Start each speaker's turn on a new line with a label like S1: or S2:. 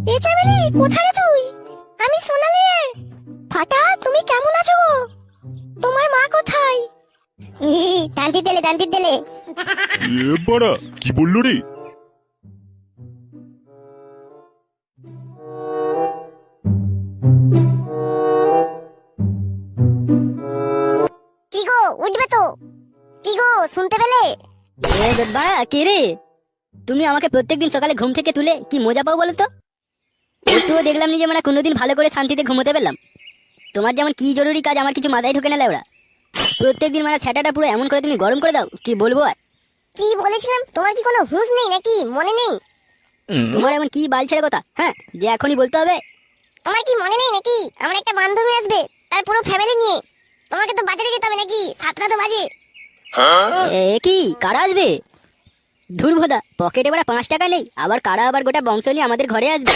S1: এ চামেলি, কোথায় রে তুই? আমি সোনালি রে। ফাটা, তুমি কেমন আছো গো? তোমার মা কোথায়? ডান্ডি দিলে।
S2: এ বাড়া, কি বললো রে?
S1: কি গো, উঠবে তো? কি গো, শুনতে পেলে?
S3: বাড়া কে রে? তুমি আমাকে প্রত্যেকদিন সকালে ঘুম থেকে তুলে কি মজা পাও বলো তো? একটুও দেখলাম নি যে মানে কোনোদিন ভালো করে শান্তিতে ঘুমোতে পেলাম। তোমার যেমন কি জরুরি কাজ আমার কিছু মাথায় ঢোকে না লেওড়া। প্রত্যেকদিন মানে ছাটাটা পুরো এমন করে তুমি গরম করে দাও, কি বলবো আর।
S1: কি বলেছিলাম? তোমার কি কোনো হুঁশ নেই নাকি? মনে নেই?
S3: তোমার এমন কি বাল ছেড়ে কথা, হ্যাঁ, যে এখনই বলতে হবে?
S1: তোমার কি মনে নেই নাকি? আমার একটা বান্ধবী আসবে, তার পুরো ফ্যামিলি নিয়ে। তোমাকে তো বাজারে যেতে হবে নাকি? 7টা তো বাজে।
S3: এ কি, কারা আসবে? ধুরভোদা, পকেটে বড় 5 টাকা নেই, আবার কারা আবার গোটা বংশ নিয়ে আমাদের ঘরে আসবে।